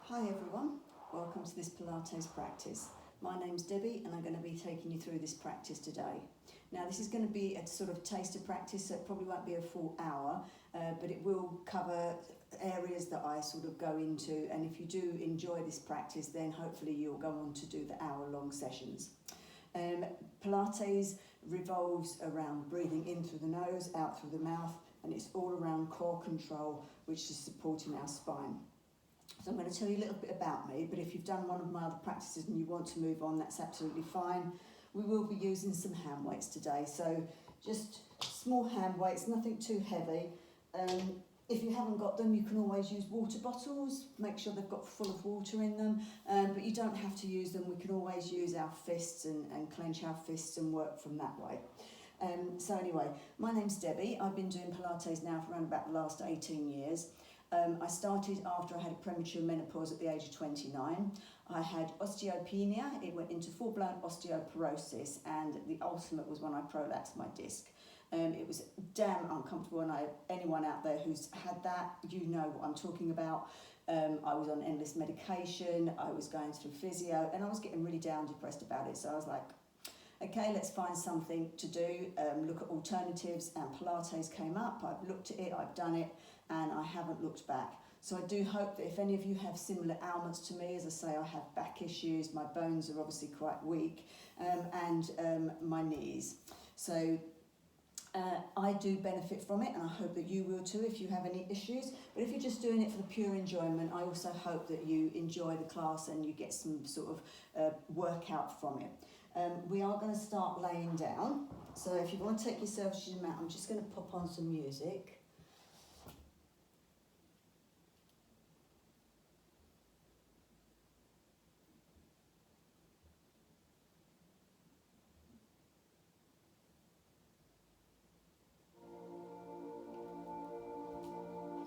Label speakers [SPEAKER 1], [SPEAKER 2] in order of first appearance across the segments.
[SPEAKER 1] Hi everyone, welcome to this Pilates practice. My name's Debbie and I'm going to be taking you through this practice today. Now this is going to be a sort of taster practice, so it probably won't be a full hour, but it will cover areas that I sort of go into, and if you do enjoy this practice then hopefully you'll go on to do the hour-long sessions. Pilates revolves around breathing in through the nose, out through the mouth, and it's all around core control, which is supporting our spine. So I'm going to tell you a little bit about me, but if you've done one of my other practices and you want to move on, that's absolutely fine. We will be using some hand weights today, so just small hand weights, nothing too heavy. If you haven't got them, you can always use water bottles, make sure they've got full of water in them, but you don't have to use them. We can always use our fists and clench our fists and work from that way. So anyway, my name's Debbie. I've been doing Pilates now for around about the last 18 years. I started after I had a premature menopause at the age of 29. I had osteopenia, it went into full-blown osteoporosis, and the ultimate was when I prolapsed my disc. It was damn uncomfortable, and anyone out there who's had that, you know what I'm talking about. I was on endless medication, I was going through physio, and I was getting really down, depressed about it, so I was like, okay, let's find something to do, look at alternatives, and Pilates came up. I've looked at it, I've done it, and I haven't looked back. So I do hope that if any of you have similar ailments to me, as I say, I have back issues, my bones are obviously quite weak, and my knees. So I do benefit from it, and I hope that you will too if you have any issues. But if you're just doing it for the pure enjoyment, I also hope that you enjoy the class and you get some sort of workout from it. We are going to start laying down, so if you want to take yourself to your mat, I'm just going to pop on some music.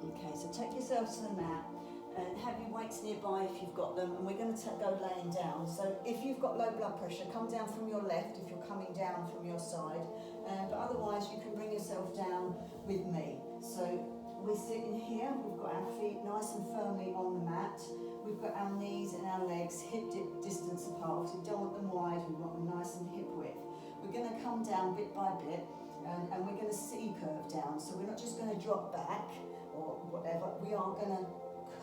[SPEAKER 1] Okay, so take yourself to the mat and have your weights nearby if you've got them, and we're going to go laying down. So if you've got low blood pressure, come down from your left if you're coming down from your side, but otherwise you can bring yourself down with me. So we're sitting here, we've got our feet nice and firmly on the mat, we've got our knees and our legs hip distance apart, so we don't want them wide, we want them nice and hip width. We're going to come down bit by bit, and we're going to C-curve down, so we're not just going to drop back or whatever, we are going to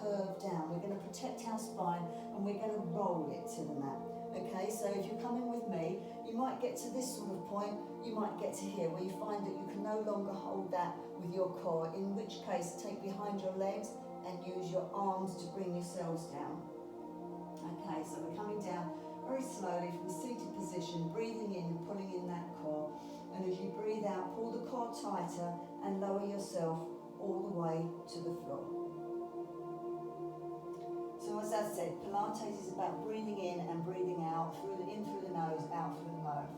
[SPEAKER 1] curve down, we're going to protect our spine, and we're going to roll it to the mat. Okay, so if you're coming with me, you might get to this sort of point, you might get to here where you find that you can no longer hold that with your core, in which case take behind your legs and use your arms to bring yourselves down. Okay, so we're coming down very slowly from a seated position, breathing in and pulling in that core, and as you breathe out, pull the core tighter and lower yourself all the way to the floor. So as I said, Pilates is about breathing in and breathing out, in through the nose, out through the mouth.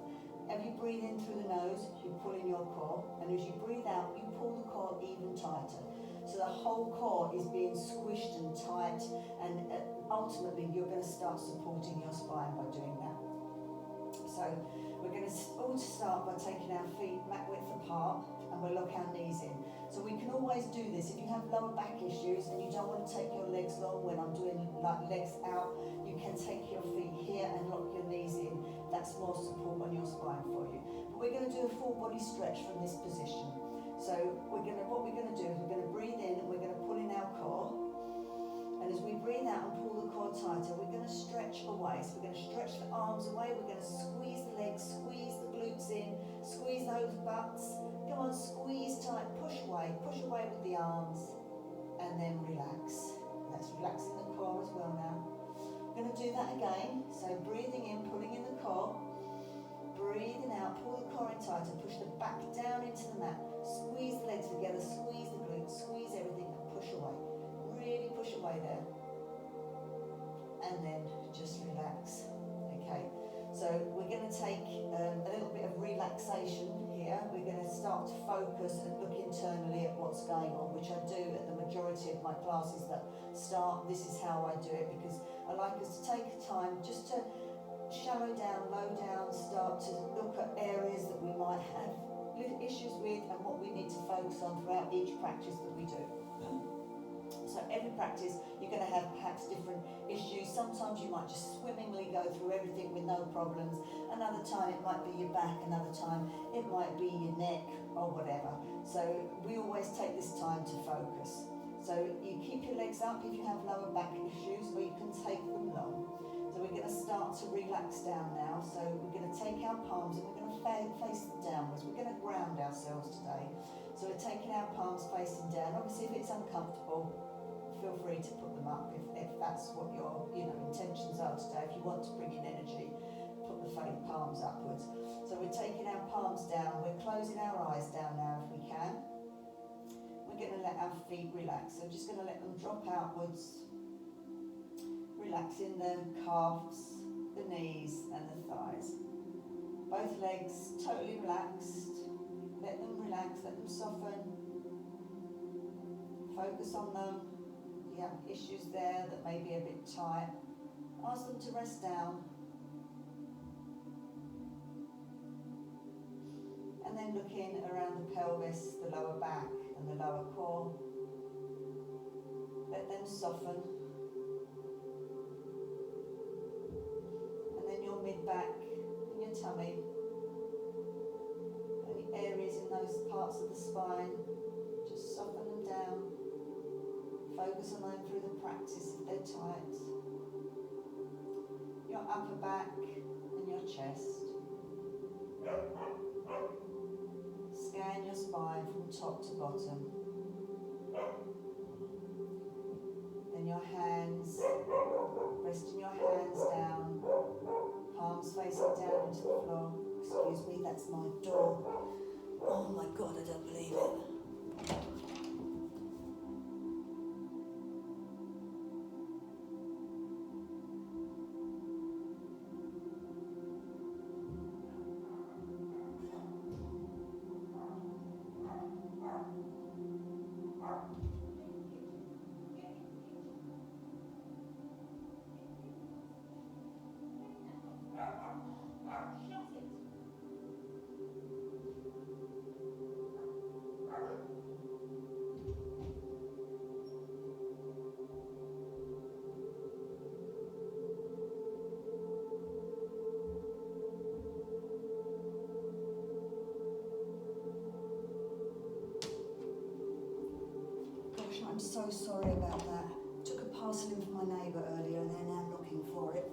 [SPEAKER 1] As you breathe in through the nose, you pull in your core, and as you breathe out, you pull the core even tighter. So the whole core is being squished and tight, and ultimately you're going to start supporting your spine by doing that. So we're going to all start by taking our feet mat width apart, and we'll lock our knees in. So we can always do this. If you have lower back issues and you don't want to take your legs long when I'm doing like legs out, you can take your feet here and lock your knees in. That's more support on your spine for you. But we're going to do a full body stretch from this position. So what we're going to do is we're going to breathe in and we're going to pull in our core. And as we breathe out and pull the core tighter, we're going to stretch away. So we're going to stretch the arms away, we're going to squeeze the legs, squeeze the glutes in, squeeze those butts. Go on, squeeze tight, push away with the arms, and then relax. That's relaxing the core as well now. We're going to do that again. So breathing in, pulling in the core, breathing out, pull the core in tighter, push the back down into the mat, squeeze the legs together, squeeze the glutes, squeeze everything, and push away. Really push away there. And then just relax. Okay, so we're going to take a little bit of relaxation here. We're going to start to focus and look internally at what's going on, which I do at the majority of my classes that start. This is how I do it, because I like us to take time just to shallow down, low down, start to look at areas that we might have issues with and what we need to focus on throughout each practice that we do. So every every practice you're going to have perhaps different issues. Sometimes you might just swimmingly go through everything with no problems. Another time it might be your back, another time it might be your neck or whatever. So we always take this time to focus. So you keep your legs up if you have lower back issues, or you can take them long. So we're going to start to relax down now. So we're going to take our palms and we're going to face them downwards. We're going to ground ourselves today. So we're taking our palms facing down. Obviously, if it's uncomfortable, feel free to put them up if that's what your intentions are today. If you want to bring in energy, put the palms upwards. So we're taking our palms down. We're closing our eyes down now if we can. We're going to let our feet relax. So just going to let them drop outwards, relaxing the calves, the knees and the thighs. Both legs totally relaxed. Let them relax, let them soften. Focus on them. If you have issues there that may be a bit tight, ask them to rest down. And then looking around the pelvis, the lower back and the lower core. Let them soften. And then your mid-back and your tummy. Any areas in those parts of the spine, just soften them down. Focus on them through the practice if they're tight. Your upper back and your chest. Scan your spine from top to bottom. Then your hands, resting your hands down, palms facing down into the floor. Excuse me, that's my door. Oh my God, I don't believe it. I'm so sorry about that. Took a parcel in from my neighbour earlier and they're now looking for it.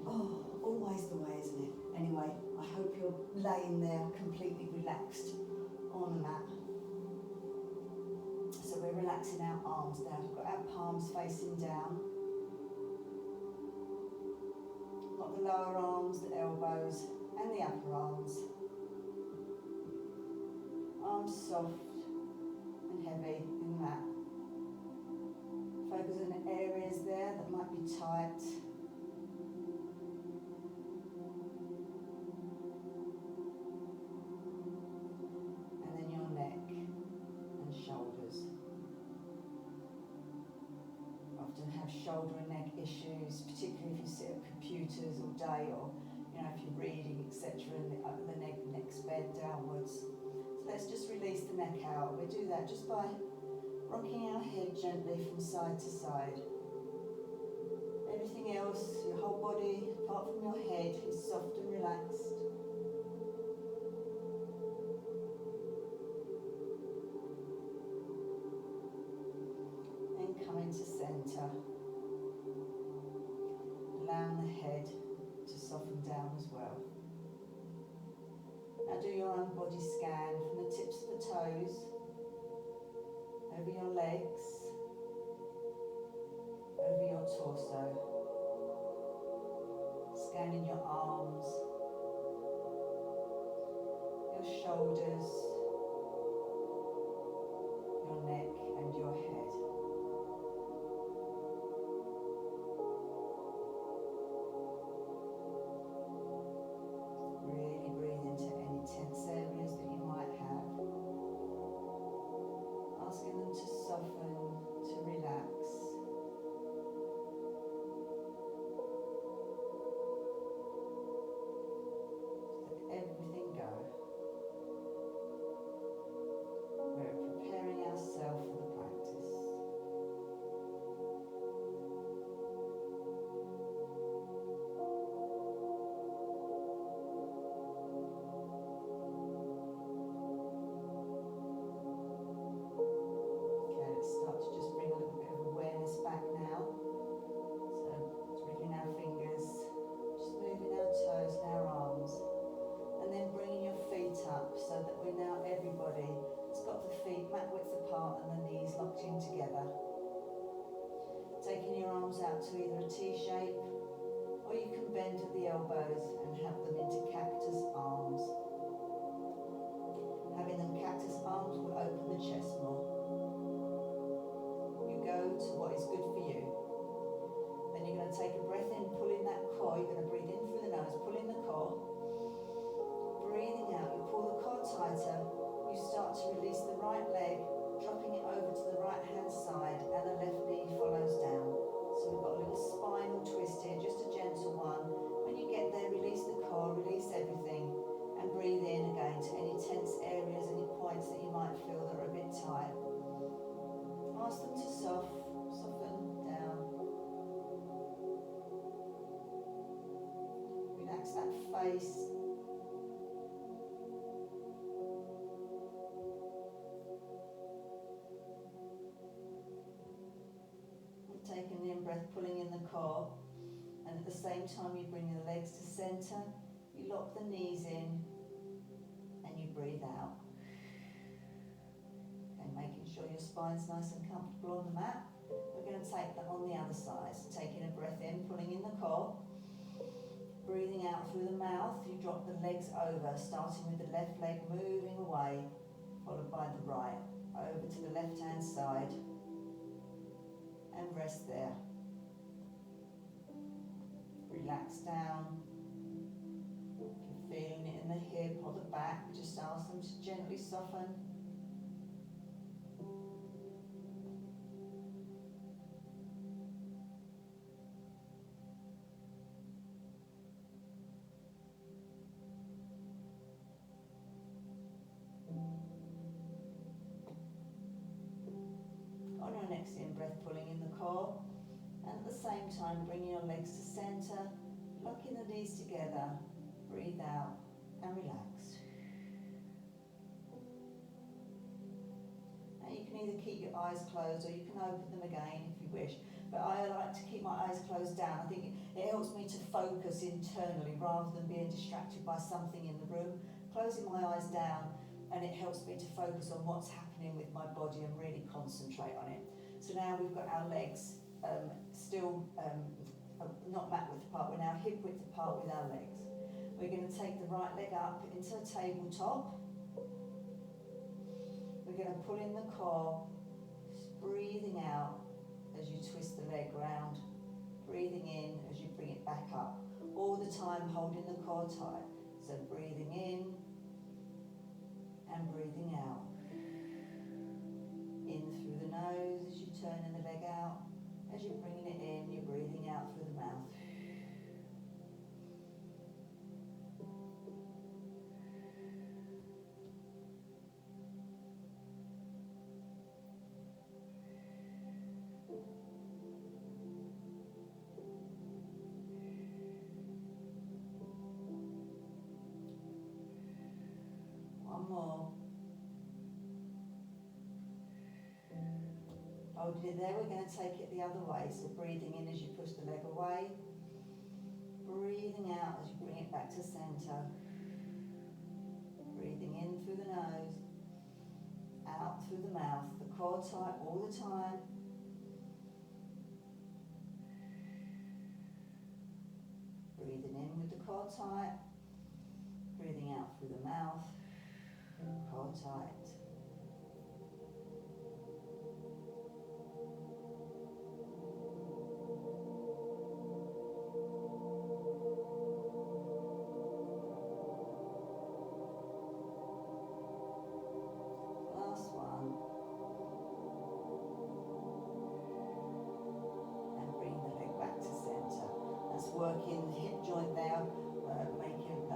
[SPEAKER 1] Oh, always the way, isn't it? Anyway, I hope you're laying there completely relaxed on the mat. So we're relaxing our arms now. We've got our palms facing down. Got the lower arms, the elbows and the upper arms. Arms soft and heavy in the mat. Focus on areas there that might be tight. And then your neck and shoulders. Often have shoulder and neck issues, particularly if you sit at computers all day, or if you're reading, etc., and the neck's bent downwards. So let's just release the neck out. We do that just by rocking our head gently from side to side. Everything else, your whole body, apart from your head, is soft and relaxed. Then come into centre. Allowing the head to soften down as well. Now do your own body scan from the tips of the toes, over your legs, over your torso, scanning your arms, your shoulders, your neck and your head. Really breathe into any tense areas that you might have. Asking them to soften, to relax. Let everything go. arms out to either a T shape, or you can bend at the elbows and have them into cactus arms. Having them cactus arms will open the chest more. You go to what is good for you. Then you're going to take a breath in, pull in that core. You're going to breathe in through the nose, pull in the core. Breathing out, you pull the core tighter. You start to release the right leg, dropping it over to the right hand side, and the left knee follows down. So we've got a little spinal twist here, just a gentle one. When you get there, release the core, release everything, and breathe in again to any tense areas, any points that you might feel that are a bit tight. Ask them to soften down. Relax that face. Taking the in-breath, pulling in the core, and at the same time you bring the legs to centre, you lock the knees in, and you breathe out. Okay, making sure your spine's nice and comfortable on the mat. We're going to take that on the other side. So taking a breath in, pulling in the core, breathing out through the mouth, you drop the legs over, starting with the left leg moving away, followed by the right, over to the left hand side, and rest there. Relax down. If you're feeling it in the hip or the back, just ask them to gently soften. On your next in-breath, pulling in the core, and at the same time bringing your legs to centre, locking the knees together, breathe out and relax. Now you can either keep your eyes closed or you can open them again if you wish, but I like to keep my eyes closed down. I think it helps me to focus internally rather than being distracted by something in the room. Closing my eyes down, and it helps me to focus on what's happening with my body and really concentrate on it. So now we've got our legs still not mat width apart, we're now hip width apart with our legs. We're going to take the right leg up into a tabletop. We're going to pull in the core, breathing out as you twist the leg round, breathing in as you bring it back up, all the time holding the core tight. So breathing in and breathing out. In through the nose as you turn the leg out. As you're bringing it in, you're breathing out through the mouth. One more. Holding it there, we're going to take it the other way. So breathing in as you push the leg away. Breathing out as you bring it back to centre. Breathing in through the nose, out through the mouth. The core tight all the time. Breathing in with the core tight. Breathing out through the mouth. Core tight. Working the hip joint there,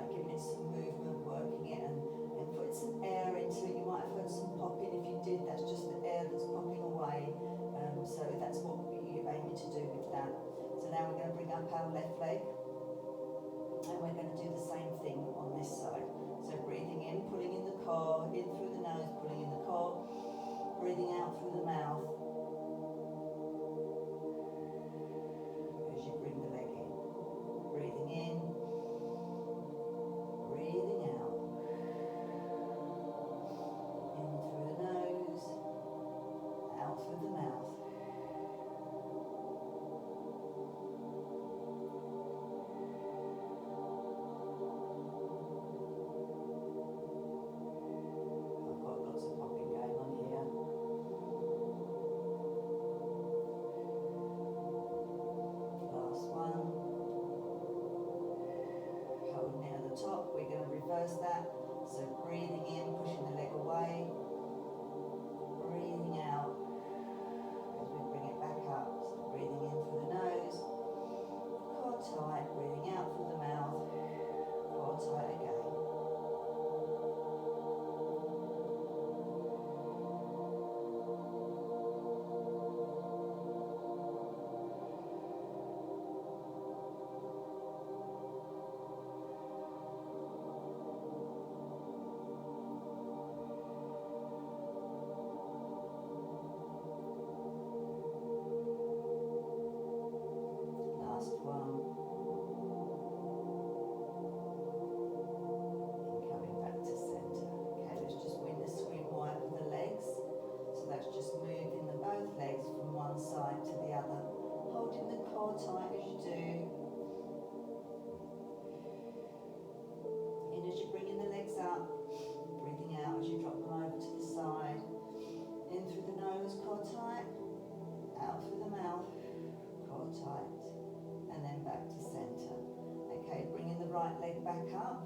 [SPEAKER 1] giving it some movement, working it and putting some air into it. You might have heard some popping. If you did, that's just the air that's popping away. So that's what you're aiming to do with that. So now we're going to bring up our left leg, and we're going to do the same thing on this side. So breathing in, pulling in the core, in through the nose, pulling in the core, breathing out through the mouth. As you bring the leg in. Breathing in, breathing out. In through the nose, out through the mouth. tight as you do. In as you're bringing the legs up, breathing out as you drop them over to the side. In through the nose, core tight, out through the mouth, core tight, and then back to centre. Okay, bringing the right leg back up.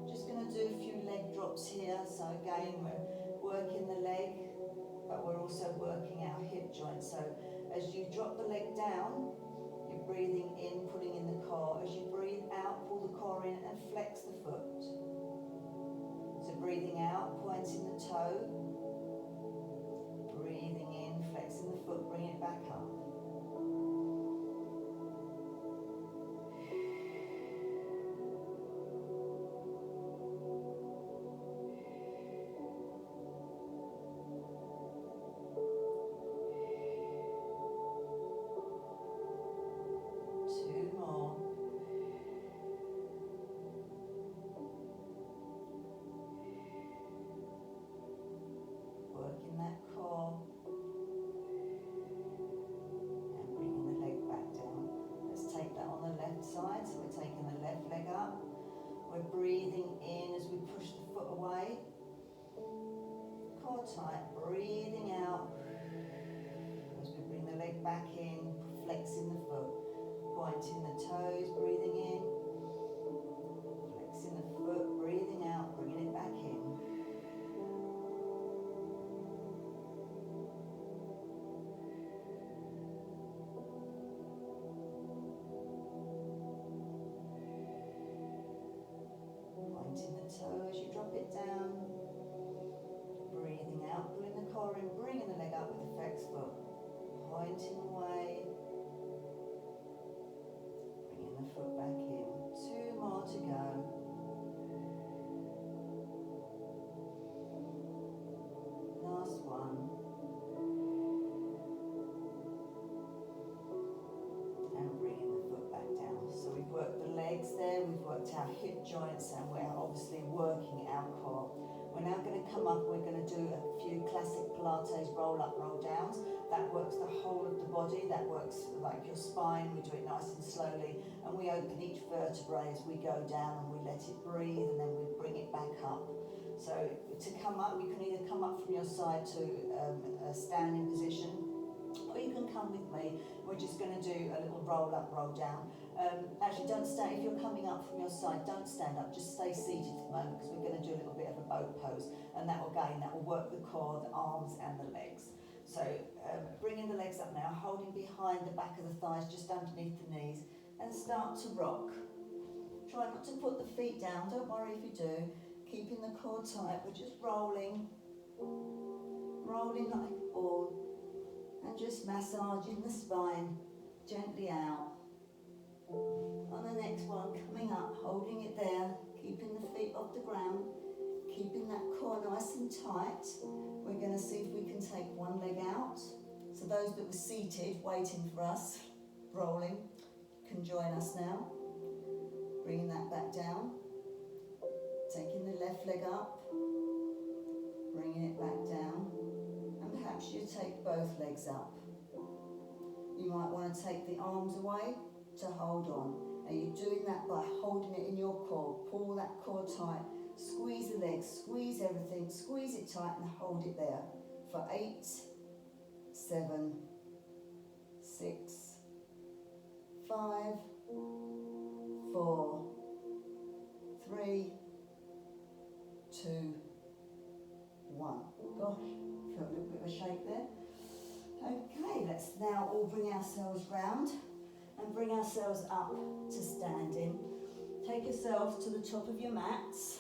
[SPEAKER 1] Just going to do a few leg drops here. So again, we're working the leg, but we're also working our hip joint. So as you drop the leg down, you're breathing in, pulling in the core. As you breathe out, pull the core in and flex the foot. So breathing out, pointing the toe. Breathing in, flexing the foot, bring it back up. Two more. Working that core. And bringing the leg back down. Let's take that on the left side. So we're taking the left leg up. We're breathing in as we push the foot away. Core tight. Breathing out as we bring the leg back in, flexing the foot. Pointing the toes, breathing in. Flexing the foot, breathing out, bringing it back in. Pointing the toe as you drop it down. Breathing out, pulling the core in, bringing the leg up with the flexed foot. Pointing away. Bringing the foot back in. Two more to go. Last one. And bringing the foot back down. So we've worked the legs there, we've worked our hip joints, and we're obviously working our core. We're now going to come up, we're going to do a few classic Pilates roll up, roll downs. That works the whole of the body, that works like your spine. We do it nice and slowly, and we open each vertebrae as we go down, and we let it breathe, and then we bring it back up. So to come up, you can either come up from your side to a standing position, or you can come with me. We're just going to do a little roll up, roll down. Actually, don't stand. If you're coming up from your side, don't stand up. Just stay seated for the moment, because we're going to do a little bit of a boat pose, and that will work the core, the arms, and the legs. So bringing the legs up now, holding behind the back of the thighs, just underneath the knees, and start to rock. Try not to put the feet down. Don't worry if you do. Keeping the core tight. We're just rolling like a ball, and just massaging the spine gently out. On the next one, coming up, holding it there, keeping the feet off the ground, keeping that core nice and tight. We're going to see if we can take one leg out. So those that were seated, waiting for us, rolling, can join us now. Bringing that back down. Taking the left leg up, bringing it back down. And perhaps you take both legs up. You might want to take the arms away to hold on. And you're doing that by holding it in your core. Pull that core tight, squeeze the legs, squeeze everything, squeeze it tight and hold it there for 8, 7, 6, 5, 4, 3, 2, 1. Gosh, felt a little bit of a shake there. Okay, let's now all bring ourselves round and bring ourselves up to standing. Take yourself to the top of your mats,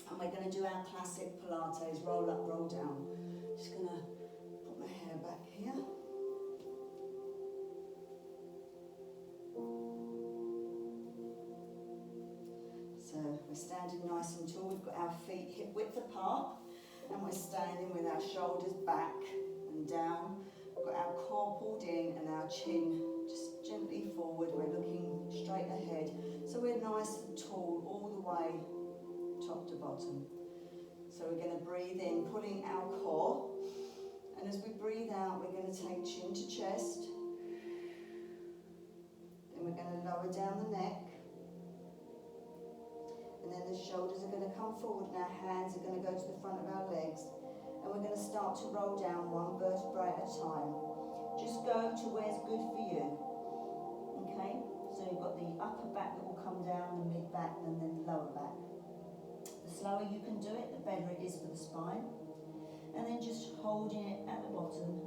[SPEAKER 1] and we're going to do our classic Pilates roll up, roll down. Just going to put my hair back here. So we're standing nice and tall. We've got our feet hip width apart, and we're standing with our shoulders back and down. We've got our core pulled in and our chin just gently forward. We're looking straight ahead. So we're nice and tall all the way top to bottom. So we're going to breathe in, pulling our core. And as we breathe out, we're going to take chin to chest. lower down the neck. And then the shoulders are going to come forward and our hands are going to go to the front of our legs. And we're going to start to roll down one vertebrae at a time. Just go to where's good for you. Okay? So you've got the upper back that will come down, the mid back, and then the lower back. The slower you can do it, the better it is for the spine. And then just holding it at the bottom,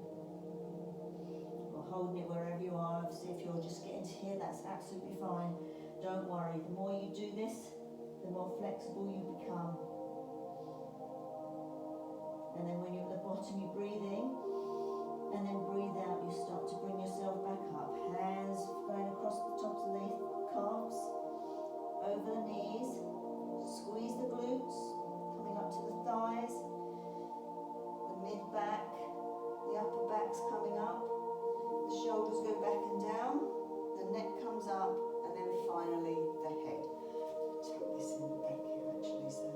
[SPEAKER 1] or holding it wherever you are. Obviously, if you're just getting to here, that's absolutely fine. Don't worry. The more you do this, the more flexible you become. And then when you're at the bottom, you breathe in, and then breathe out. You start to bring yourself back up. Hands going across the tops of the calves, over the knees. Squeeze the glutes, coming up to the thighs. Mid back, the upper back's coming up, the shoulders go back and down, the neck comes up, and then finally the head. Tuck this in the back here actually, so.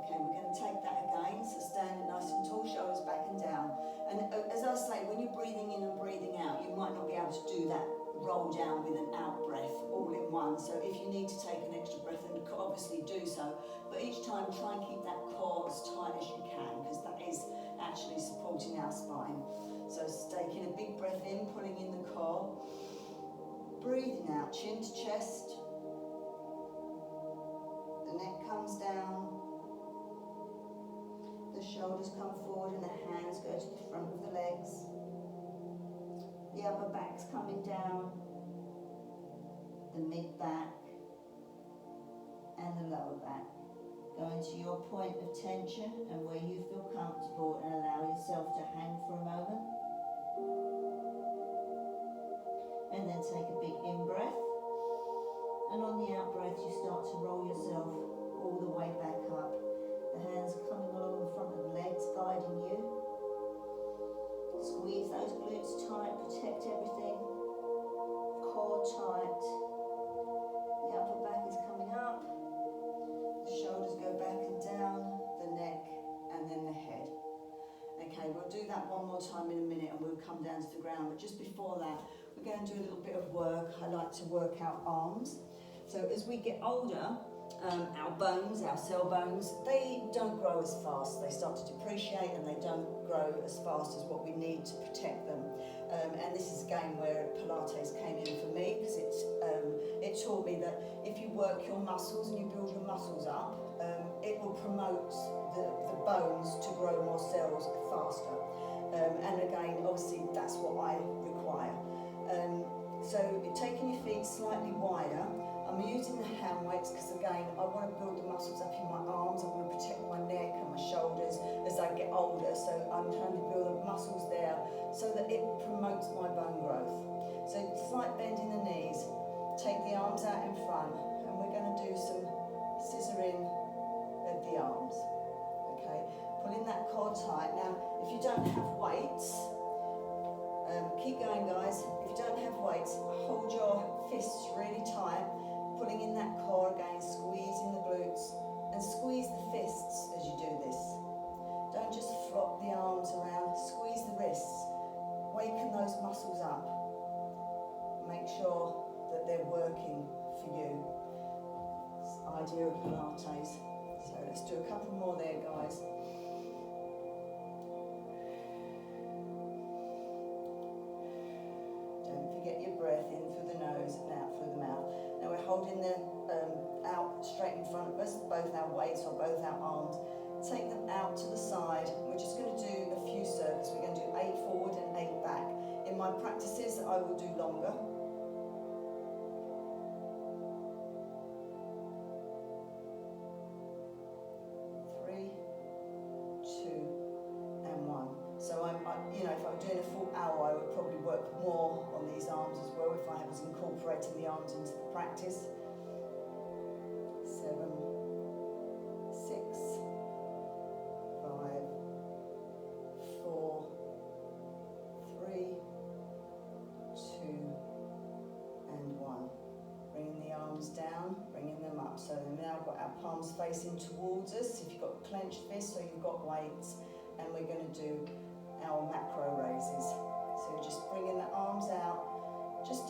[SPEAKER 1] Okay, we're going to take that again, so standing nice and tall, shoulders back and down. And as I say, when you're breathing in and breathing out, you might not be able to do that roll down with an out breath all in one. So if you need to take an extra breath, then obviously do so. But each time try and keep that core as tight as you can, because that is actually supporting our spine. So taking a big breath in, pulling in the core, breathing out, chin to chest, the neck comes down, the shoulders come forward and the hands go to the front of the legs. The upper back's coming down, the mid back and the lower back. Go into your point of tension and where you feel comfortable, and allow yourself to hang for a moment. And then take a big in-breath. And on the out-breath, you start to roll yourself all the way back up. The hands coming along the front of the legs, guiding you. Squeeze those glutes tight, protect everything. Core tight. The upper back is coming up. The shoulders go back and down, the neck, and then the head. Okay, we'll do that one more time in a minute and we'll come down to the ground. But just before that, we're going to do a little bit of work. I like to work our arms. So as we get older, our bones, our cell bones, they don't grow as fast. They start to depreciate and they don't grow as fast as what we need to protect them. And this is again where Pilates came in for me, because it taught me that if you work your muscles and you build your muscles up, it will promote the bones to grow more cells faster. And again, obviously that's what I require. So taking your feet slightly wider, I'm using the hand weights because again, I want to build the muscles up in my arms, I want to protect my neck and my shoulders as I get older, so I'm trying to build the muscles there so that it promotes my bone growth. So slight bend in the knees, take the arms out in front, and we're going to do some scissoring of the arms. Okay, pulling that core tight. Now, if you don't have weights, keep going guys, if you don't have weights, hold your fists really tight, pulling in that core again, squeezing the glutes, and squeeze the fists as you do this. Don't just flop the arms around, squeeze the wrists, waken those muscles up, make sure that they're working for you. It's the idea of Pilates. So let's do a couple more there guys. Get your breath in through the nose and out through the mouth. Now we're holding the out straight in front of us, both our weights or both our arms. Take them out to the side. We're just going to do a few circles. We're going to do 8 forward and 8 back. In my practices, I will do longer. 3, 2, and 1. So you know, if I were doing a full hour, I would probably work more on these arms as well if I was incorporating the arms into the practice. 7, 6, 5, 4, 3, 2, and 1. Bringing the arms down, bringing them up. So we've now got our palms facing towards us. If you've got clenched fists or you've got weights, and we're going to do our macro raises. So just bringing the arms out, just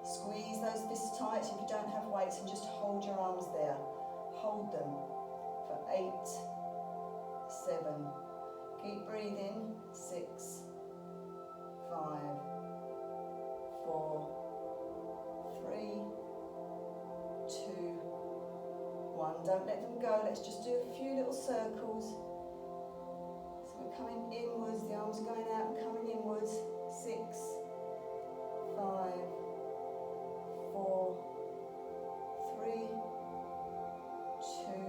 [SPEAKER 1] Squeeze those fists tight if you don't have weights and just hold your arms there. Hold them for 8, 7. Keep breathing. 6, 5, 4, 3, 2, 1. Don't let them go. Let's just do a few little circles. So we're coming inwards. The arms are going out and coming inwards. 6, 5, 4, 3, 2,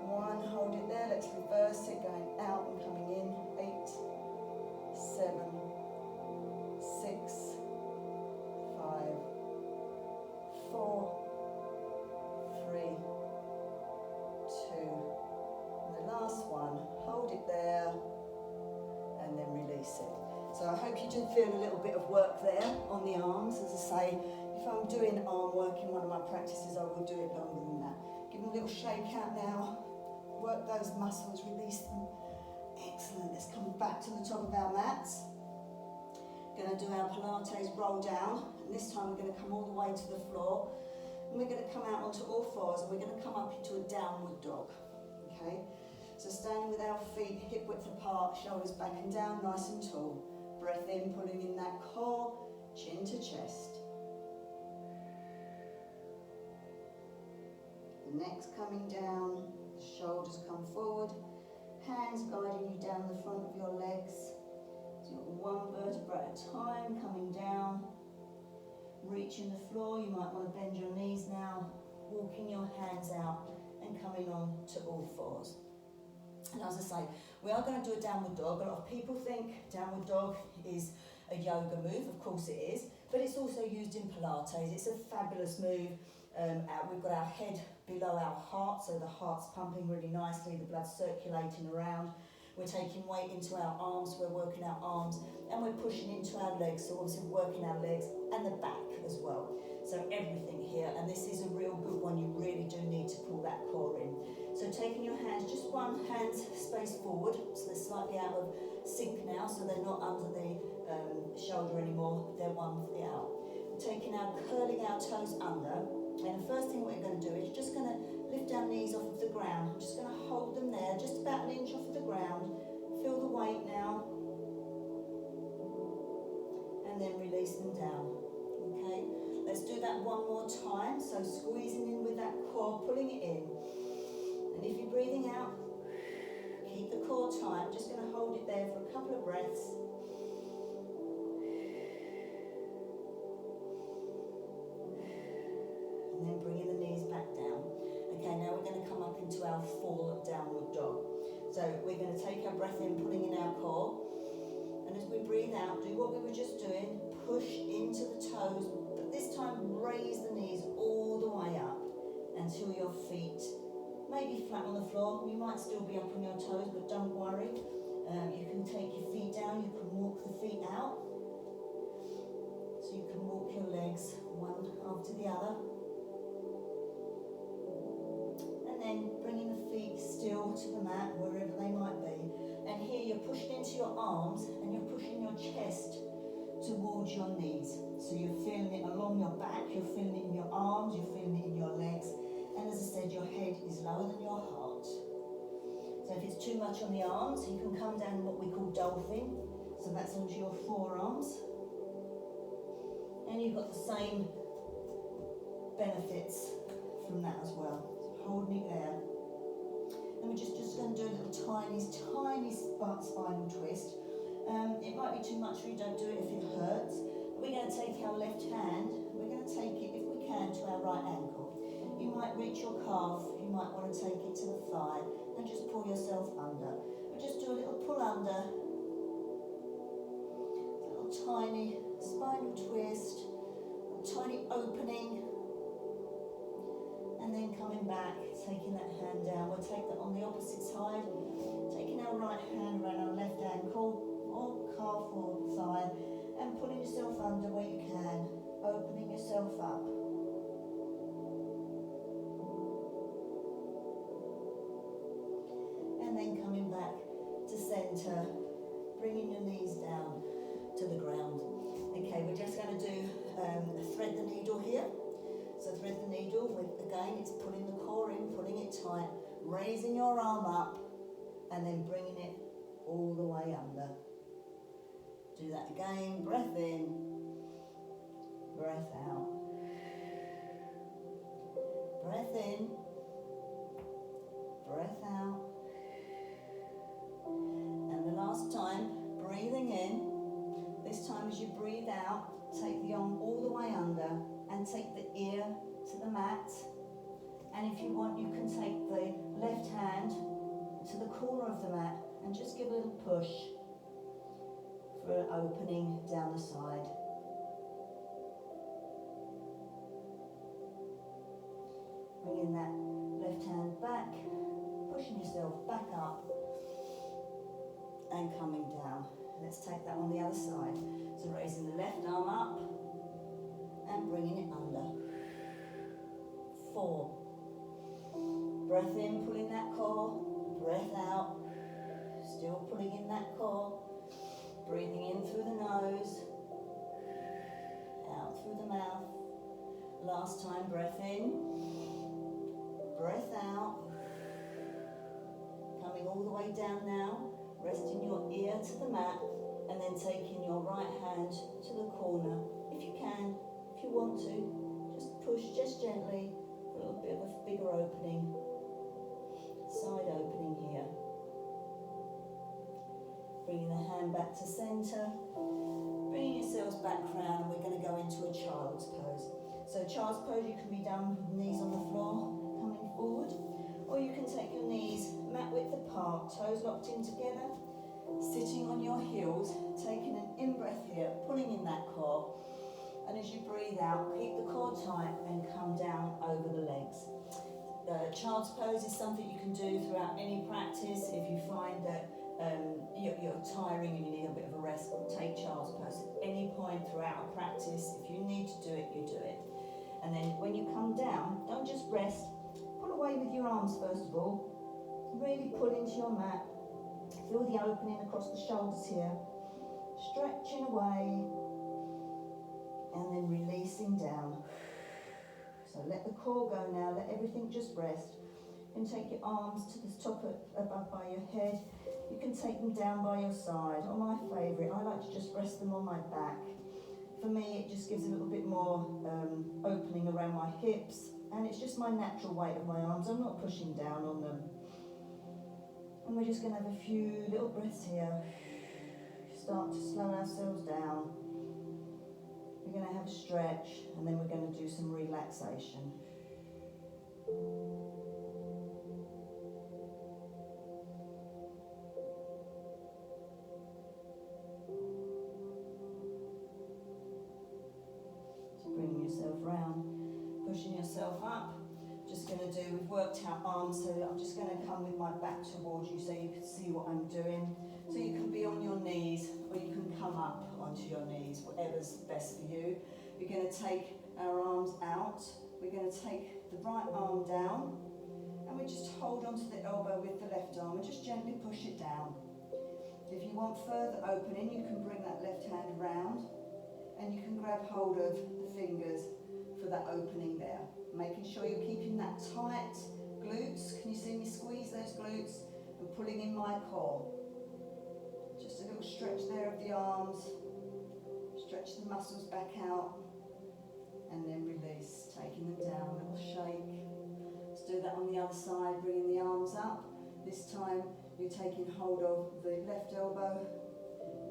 [SPEAKER 1] 1. Hold it there. Let's reverse it, going out and coming in. 8, 7, 6, 5, 4, 3, 2. And the last one, hold it there and then release it. So I hope you did feel a little bit of work there on the arms. As I say, if I'm doing arm work in one of my practices, I will do it longer than that. Give them a little shake out now. Work those muscles, release them. Excellent. Let's come back to the top of our mats. Going to do our Pilates roll down. And this time we're going to come all the way to the floor. And we're going to come out onto all fours and we're going to come up into a downward dog. Okay? So standing with our feet hip width apart, shoulders back and down, nice and tall. Breath in, pulling in that core, chin to chest. The neck's coming down, the shoulders come forward, hands guiding you down the front of your legs. So you've got one vertebra at a time coming down. Reaching the floor, you might want to bend your knees now, walking your hands out and coming on to all fours. And as I say, we are going to do a downward dog. A lot of people think downward dog is a yoga move. Of course it is, but it's also used in Pilates. It's a fabulous move. We've got our head below our heart, so the heart's pumping really nicely, the blood's circulating around. We're taking weight into our arms, we're working our arms, and we're pushing into our legs, so obviously working our legs and the back as well. So everything here, and this is a real good one. You really do need to pull that core in. So taking your hands, just one hand space forward, so they're slightly out of sync now, so they're not under the shoulder anymore, they're one out. Taking our, curling our toes under, and the first thing we're going to do is just going to lift our knees off of the ground. I'm just going to hold them there, just about an inch off of the ground. Feel the weight now, and then release them down. Okay, let's do that one more time. So squeezing in with that core, pulling it in. And if you're breathing out, keep the core tight. I'm just going to hold it there for a couple of breaths. And then bringing the knees back down. Okay, now we're going to come up into our full downward dog. So we're going to take our breath in, pulling in our core. And as we breathe out, do what we were just doing. Push into the toes, but this time raise the knees all the way up until your feet may be flat on the floor. You might still be up on your toes, but don't worry. You can take your feet down, you can walk the feet out. So you can walk your legs one after the other. And then bringing the feet still to the mat, wherever they might be. And here you're pushing into your arms and you're pushing your chest towards your knees. So you're feeling it along your back, you're feeling it in your arms, you're feeling it in your legs. And as I said, your head is lower than your heart. So if it's too much on the arms, you can come down in what we call dolphin. So that's onto your forearms. And you've got the same benefits from that as well. So holding it there. And we're just going to do a little tiny spinal twist. It might be too much for you, don't do it if it hurts. But we're going to take our left hand, we're going to take it, if we can, to our right ankle. You might reach your calf, you might want to take it to the thigh, and just pull yourself under. We'll just do a little pull under, a little tiny spinal twist, a tiny opening, and then coming back, taking that hand down. We'll take that on the opposite side, taking our right hand around our left ankle, or calf or thigh, and pulling yourself under where you can, opening yourself up. And then coming back to centre, bringing your knees down to the ground. Okay, we're just going to do it's pulling the core in, pulling it tight, raising your arm up, and then bringing it all the way under. Do that again, breath in, breath out. Breath in, breath out. And the last time, breathing in. This time as you breathe out, take the arm all the way under and take the ear to the mat. And if you want, you can take the left hand to the corner of the mat and just give a little push for an opening down the side. Bringing that left hand back, pushing yourself back up and coming down. Let's take that on the other side. So raising the left arm up and bringing it under. 4. Breath in, pulling that core. Breath out. Still pulling in that core. Breathing in through the nose. Out through the mouth. Last time, breath in. Breath out. Coming all the way down now. Resting your ear to the mat and then taking your right hand to the corner. If you can, if you want to, just push just gently for a little bit of a bigger opening. Side opening here. Bringing the hand back to centre. Bringing yourselves back round, and we're going to go into a child's pose. So child's pose, you can be done with knees on the floor, coming forward. Or you can take your knees mat width apart, toes locked in together, sitting on your heels, taking an in-breath here, pulling in that core. And as you breathe out, keep the core tight and come down over the legs. Child's pose is something you can do throughout any practice. If you find that you're tiring and you need a bit of a rest, take child's pose at any point throughout a practice. If you need to do it, you do it. And then when you come down, don't just rest. Pull away with your arms first of all. Really pull into your mat. Feel the opening across the shoulders here. Stretching away. And then releasing down. So let the core go now. Let everything just rest. You can take your arms to the top above by your head. You can take them down by your side. Or my favourite, I like to just rest them on my back. For me, it just gives a little bit more opening around my hips. And it's just my natural weight of my arms. I'm not pushing down on them. And we're just going to have a few little breaths here. Start to slow ourselves down. We're going to have a stretch, and then we're going to do some relaxation. So bringing yourself round. Pushing yourself up. Just going to do, we've worked out arms, so I'm just going to come with my back towards you so you can see what I'm doing. So you can be on your knees or you can come up onto your knees, whatever's best for you. We're going to take our arms out. We're going to take the right arm down and we just hold onto the elbow with the left arm and just gently push it down. If you want further opening, you can bring that left hand round and you can grab hold of the fingers for that opening there. Making sure you're keeping that tight glutes. Can you see me squeeze those glutes? And pulling in my core. Just a little stretch there of the arms. Stretch the muscles back out. And then release. Taking them down, a little shake. Let's do that on the other side, bringing the arms up. This time you're taking hold of the left elbow.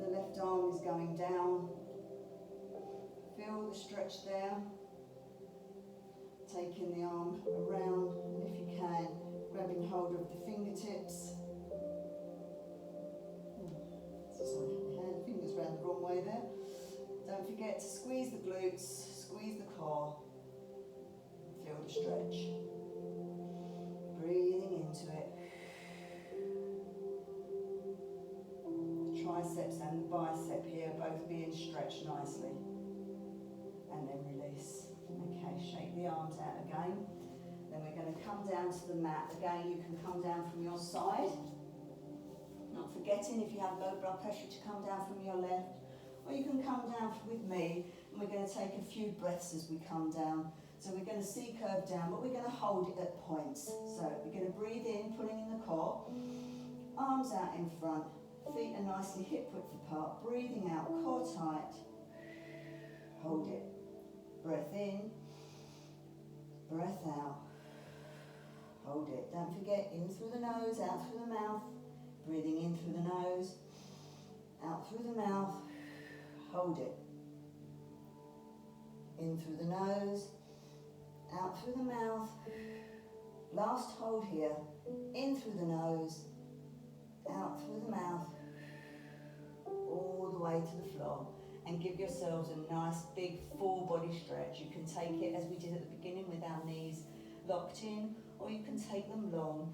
[SPEAKER 1] The left arm is going down. Feel the stretch there. Taking the arm around, and if you can, grabbing hold of the fingertips. Sorry, hand, fingers round the wrong way there. Don't forget to squeeze the glutes, squeeze the core. Feel the stretch. Breathing into it. The triceps and the bicep here both being stretched nicely. And then release. Okay, shake the arms out again. Then we're going to come down to the mat. Again, you can come down from your side. Not forgetting if you have low blood pressure to come down from your left. Or you can come down with me And we're going to take a few breaths as we come down. So we're going to C-curve down, but we're going to hold it at points. So we're going to breathe in, pulling in the core, arms out in front, feet are nicely hip width apart, breathing out, core tight, hold it, breath in, breath out, hold it. Don't forget, in through the nose, out through the mouth, breathing in through the nose, out through the mouth, hold it. In through the nose, out through the mouth, last hold here, in through the nose, out through the mouth, all the way to the floor. And give yourselves a nice big full body stretch. You can take it as we did at the beginning with our knees locked in, or you can take them long.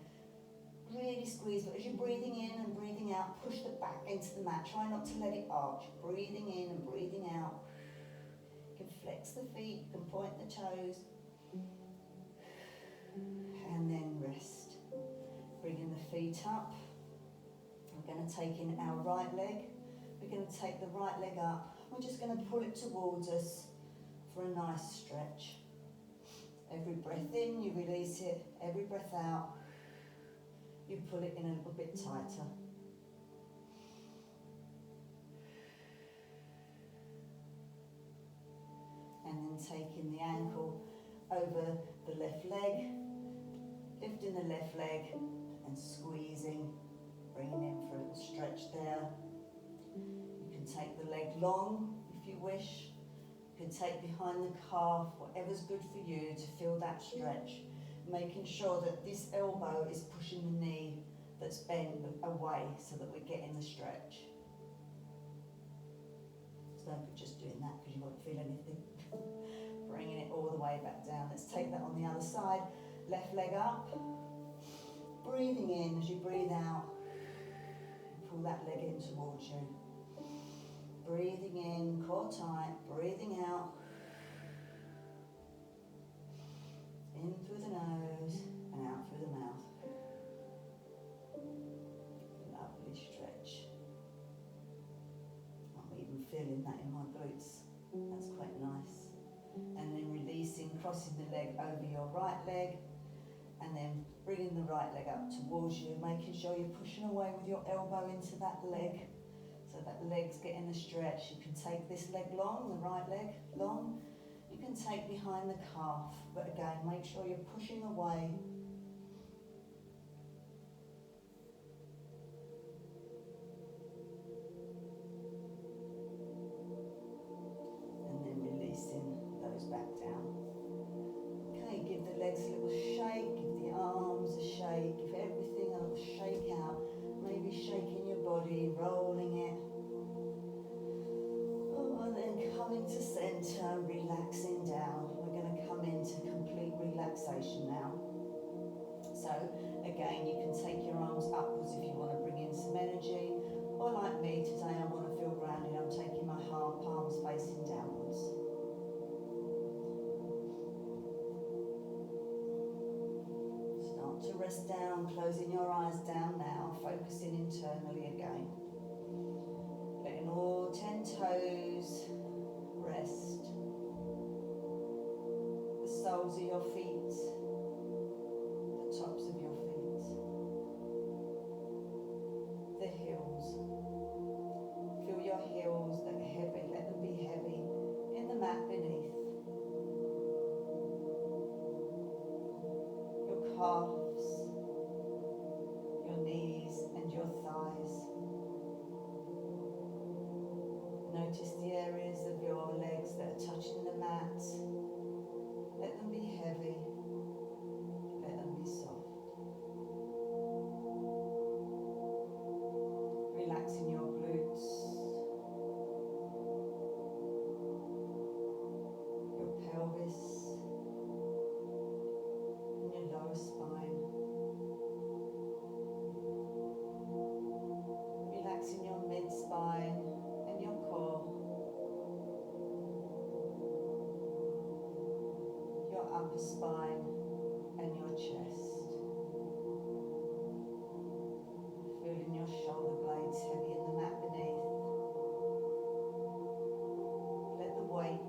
[SPEAKER 1] Really squeeze, but as you're breathing in and breathing out, push the back into the mat. Try not to let it arch. Breathing in and breathing out. You can flex the feet, you can point the toes. And then rest. Bringing the feet up. We're going to take in our right leg. We're going to take the right leg up. We're just going to pull it towards us for a nice stretch. Every breath in, you release it. Every breath out, you pull it in a little bit tighter. And then taking the ankle over the left leg, lifting the left leg and squeezing, bringing in for a little stretch there. You can take the leg long if you wish. You can take behind the calf, whatever's good for you to feel that stretch. Making sure that this elbow is pushing the knee that's bent away so that we're getting the stretch. So don't be just doing that because you won't feel anything. Bringing it all the way back down. Let's take that on the other side. Left leg up. Breathing in as you breathe out. Pull that leg in towards you. Breathing in, core tight. Breathing out. In through the nose and out through the mouth. Lovely stretch. I'm even feeling that in my glutes. That's quite nice. And then releasing, crossing the leg over your right leg. And then bringing the right leg up towards you, making sure you're pushing away with your elbow into that leg. So that leg's getting the stretch. You can take this leg long, the right leg long. You can take behind the calf, but again, make sure you're pushing away. And then releasing those back down. Okay, give the legs a little shake, give the arms a shake, give everything a little shake out. Maybe shaking your body, rolling it. And then coming to center, relaxing down. We're going to come into complete relaxation now. So again, you can take your arms upwards if you want to bring in some energy. Or like me today, I want to feel grounded. I'm taking my palms facing downwards. Start to rest down, closing your eyes down now, focusing internally again. Letting all 10 toes rest. The soles of your feet, the tops of your feet, the heels. Feel your heels that are heavy, let them be heavy in the mat beneath. Your calves, your knees and your thighs. Notice the areas of your legs that are touching the mat. Let them be heavy. Let them be soft. Relaxing your glutes. Your pelvis. And your lower spine. Relaxing your mid-spine. Your core, your upper spine and your chest. Feeling your shoulder blades heavy in the mat beneath. Let the weight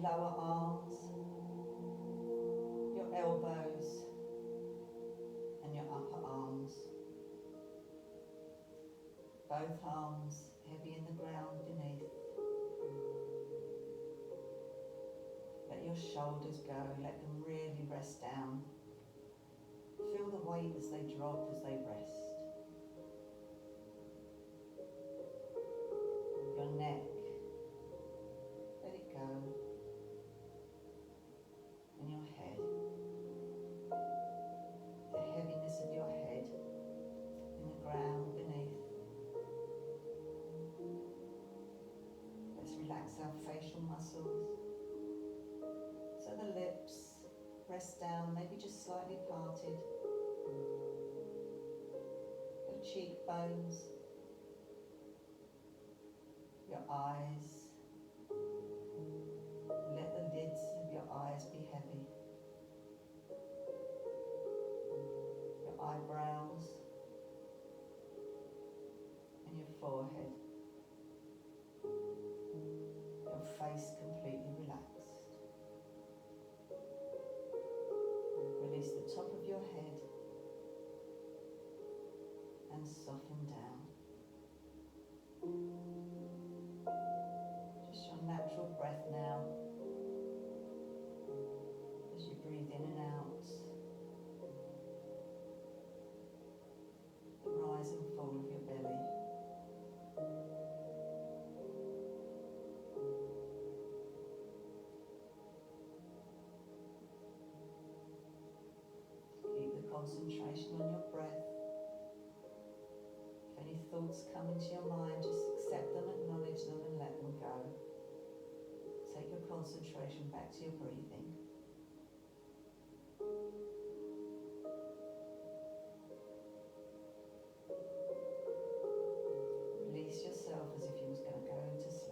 [SPEAKER 1] your lower arms, your elbows, and your upper arms. Both arms heavy in the ground beneath. Let your shoulders go, let them really rest down. Feel the weight as they drop, as they rest. Your neck, let it go. And your head. The heaviness of your head in the ground beneath. Let's relax our facial muscles. So the lips rest down, maybe just slightly parted. Your cheekbones, your eyes. Let the lids of your eyes be heavy. Your eyebrows and your forehead. Your face completely relaxed. Release the top of your head and soften down. Just your natural breath now as you breathe in and out. The rise and fall of your belly. Keep the concentration on your breath. If any thoughts come into your mind, just accept them, acknowledge them and let them go. Take your concentration back to your breathing. Release yourself as if you was going to go into sleep.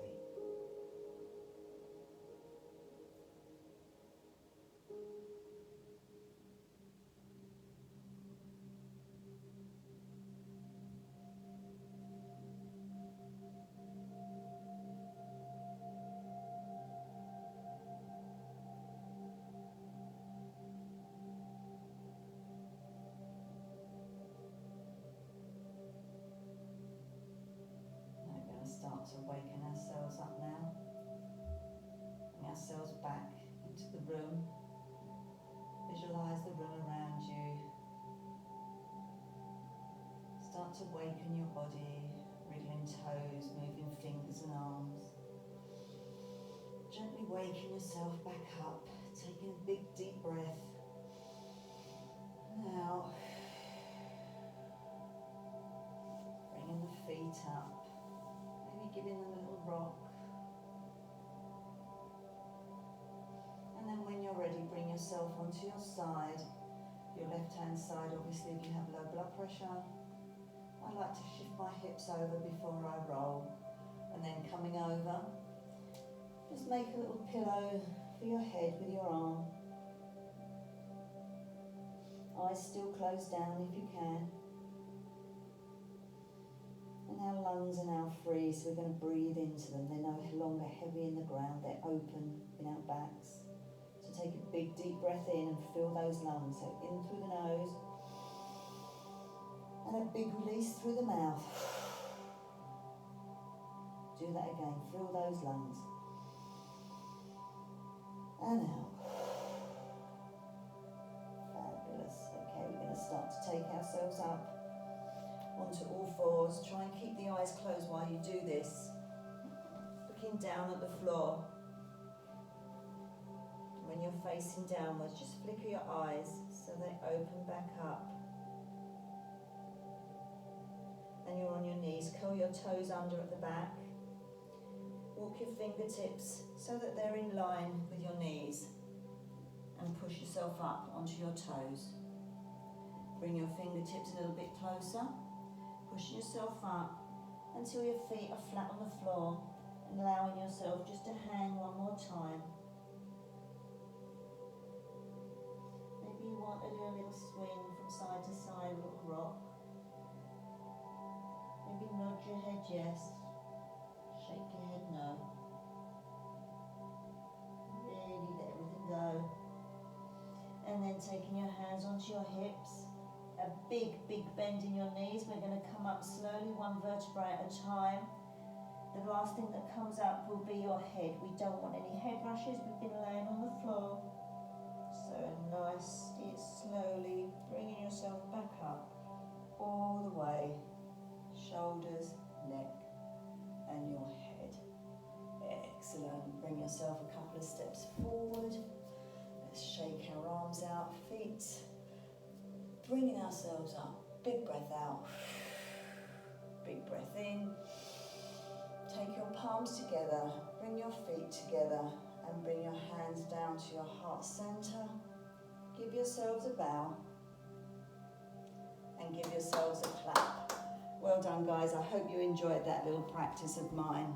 [SPEAKER 1] Start to waken ourselves up now. Bring ourselves back into the room. Visualize the room around you. Start to waken your body, wriggling toes, moving fingers and arms. Gently waking yourself back up, taking a big deep breath. Now, bringing the feet up. Giving them a little rock. And then when you're ready, bring yourself onto your side. Your left hand side, obviously if you have low blood pressure. I like to shift my hips over before I roll. And then coming over, just make a little pillow for your head with your arm. Eyes still closed down if you can. And our lungs are now free, so we're going to breathe into them. They're no longer heavy in the ground, they're open in our backs. So take a big deep breath in and fill those lungs. So in through the nose, and a big release through the mouth. Do that again, fill those lungs. And out. Fabulous. Okay, we're going to start to take ourselves up onto all fours. Try and keep the eyes closed while you do this. Looking down at the floor. When you're facing downwards, just flicker your eyes so they open back up. And you're on your knees. Curl your toes under at the back. Walk your fingertips so that they're in line with your knees. And push yourself up onto your toes. Bring your fingertips a little bit closer. Pushing yourself up until your feet are flat on the floor and allowing yourself just to hang one more time. Maybe you want to do a little swing from side to side, a little rock. Maybe nod your head yes, shake your head no.
[SPEAKER 2] And then taking your hands onto your hips. A big, big bend in your knees. We're going to come up slowly, one vertebra at a time. The last thing that comes up will be your head. We don't want any head rushes. We've been laying on the floor. So nice, it's slowly bringing yourself back up all the way. Shoulders, neck, and your head. Excellent. Bring yourself a couple of steps forward. Let's shake our arms out, feet. Bringing ourselves up. Big breath out. Big breath in. Take your palms together. Bring your feet together and bring your hands down to your heart center. Give yourselves a bow and give yourselves a clap. Well done, guys. I hope you enjoyed that little practice of mine.